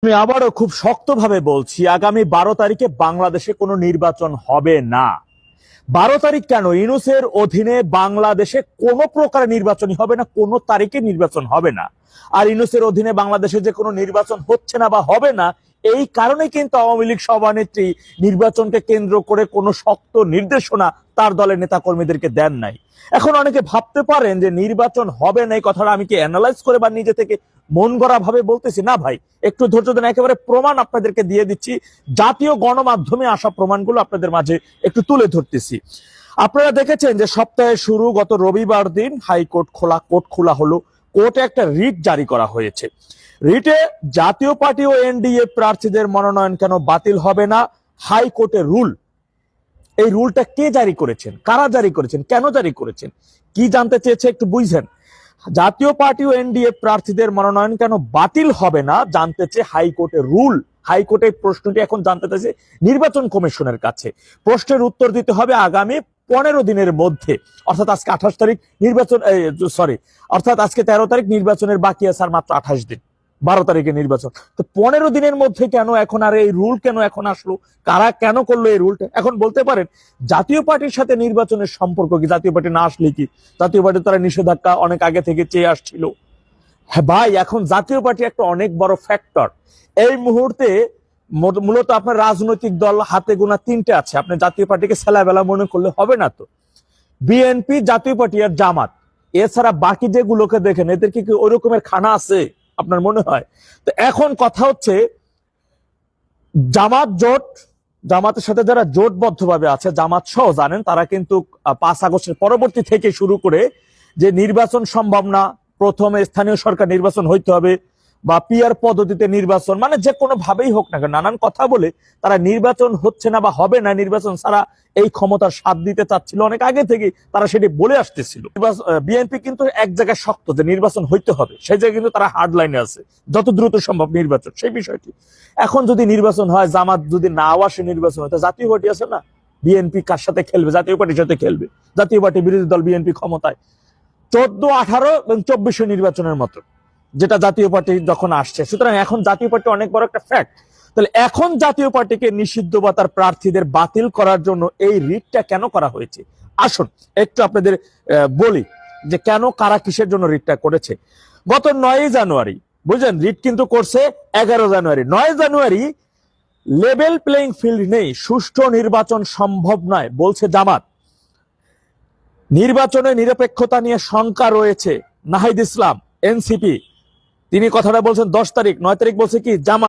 আমি আবারও খুব শক্তভাবে বলছি, আগামী 12 তারিখে বাংলাদেশে কোনো নির্বাচন হবে না। 12 তারিখ কেন, ইউনূসের অধীনে বাংলাদেশে কোনো প্রকার নির্বাচনই হবে না, কোনো তারিখে নির্বাচন হবে না। আর ইউনূসের অধীনে বাংলাদেশে যে কোনো নির্বাচন হচ্ছে না বা হবে না, এই কারণে কিন্তু আওয়ামী লীগ সভানেত্রী নির্বাচনকে কেন্দ্র করে কোনো শক্ত নির্দেশনা তার দলের নেতা কর্মীদেরকে দেন নাই। এখন অনেকে ভাবতে পারেন যে নির্বাচন হবে না, এই কথাটা আমি কি অ্যানালাইজ করে বা নিজে থেকে মন গড়া ভাবে বলতেছি না ভাই, একটু ধৈর্য দেন, একেবারে প্রমাণ আপনাদেরকে দিয়ে দিচ্ছি। জাতীয় গণমাধ্যমে আসা প্রমাণগুলো আপনাদের মাঝে একটু তুলে ধরতেছি। আপনারা দেখেছেন যে সপ্তাহের শুরু গত রবিবার দিন হাইকোর্ট কোর্ট খোলা হলো। কোর্টে একটা রিট জারি করা হয়েছে। রিটে জাতীয় পার্টি ও এনডিএ প্রার্থীদের মনোনয়ন কেন বাতিল হবে না, হাইকোর্টের রুল। এই রুলটা কে জারি করেছেন, কারা জারি করেছেন, কেন জারি করেছেন, কি জানতে চেয়েছে একটু বুঝছেন। জাতীয় পার্টি ও এনডিএ প্রার্থীদের মনোনয়ন কেন বাতিল হবে না জানতে চেয়ে হাইকোর্টের রুল। হাইকোর্টের প্রশ্নটি এখন জানতে চাইছে নির্বাচন কমিশনের কাছে। প্রশ্নের উত্তর দিতে হবে আগামী 15 দিনের মধ্যে, অর্থাৎ আজকে 28 তারিখ নির্বাচন, অর্থাৎ আজকে 13 তারিখ, নির্বাচনের বাকি আছে আর মাত্র 28 দিন, 12 তারিখে নির্বাচন। তো 15 দিনের মধ্যে কেন এখন আর এই রুল কেন এখন আসলো, কারা কেন করলো এই রুলটা? এখন বলতে পারেন জাতীয় পার্টির সাথে নির্বাচনের সম্পর্ক কি, জাতীয় পার্টি না আসলে কি, জাতীয় পার্টি তারা নিষেধাজ্ঞা অনেক আগে থেকে চেয়ে আসছিল। হ্যাঁ ভাই, এখন জাতীয় পার্টি একটা অনেক বড় ফ্যাক্টর এই মুহূর্তে। মূলত আপনার রাজনৈতিক দল হাতে গোনা 3টে আছে, আপনি জাতীয় পার্টিকে ছেলাবেলা মনে করলে হবে না। তো বিএনপি, জাতীয় পার্টি আর জামাত, এছাড়া বাকি যেগুলোকে দেখেন এদের কি ওই রকমের খানা আছে আপনার মনে হয়? তো এখন কথা হচ্ছে জামাত জোট, জামাতের সাথে যারা জোটবদ্ধভাবে আছে, জামাত সহ জানেন তারা কিন্তু 5 আগস্টের পরবর্তী থেকে শুরু করে যে নির্বাচন সম্ভব না, প্রথমে স্থানীয় সরকার নির্বাচন হইতে হবে বা পিআর পদ্ধতিতে নির্বাচন, মানে যে কোনো ভাবেই হোক না কেন, নানান কথা বলে তারা নির্বাচন হচ্ছে না বা হবে না, নির্বাচন ছাড়া এই ক্ষমতার স্বাদ দিতে চাচ্ছিল অনেক আগে থেকে, তারা সেটি বলে আসতেছিল। বিএনপি কিন্তু এক জায়গায় শক্ত যে নির্বাচন হইতে হবে, সেই জায়গায় কিন্তু তারা হার্ড লাইনে আছে, যত দ্রুত সম্ভব নির্বাচন, সেই বিষয়টি। এখন যদি নির্বাচন হয়, জামাত যদি না আসে নির্বাচন হয়, জাতীয় পার্টি আছে না, বিএনপি কার সাথে খেলবে? জাতীয় পার্টির সাথে খেলবে। জাতীয় পার্টি বিরোধী দল, বিএনপি ক্ষমতায় 14, 18 এবং 24 নির্বাচনের মতো, যেটা জাতীয় পার্টি যখন আসছে। সুতরাং এখন জাতীয় পার্টি অনেক বড় একটা ফ্যাক্ট। তাহলে এখন জাতীয় পার্টিকে নিষিদ্ধ বা তার প্রার্থীদের বাতিল করার জন্য এই রিটটা কেন করা হয়েছে, আসুন একটু আপনাদের বলি যে কেন, কারা কিসের জন্য রিটটা করেছে। গত 9 জানুয়ারি, বুঝলেন, রিট কিন্তু করছে 11 জানুয়ারি। 9 জানুয়ারি লেভেল প্লেইং ফিল্ড নেই, সুষ্ঠু নির্বাচন সম্ভব নয় বলছে জামাত। নির্বাচনে নিরপেক্ষতা নিয়ে শঙ্কা রয়েছে, নাহিদ ইসলাম, এনসিপি, তিনি কথাটা বলছেন 10 তারিখ। 9 তারিখ বলছে কি জামাত।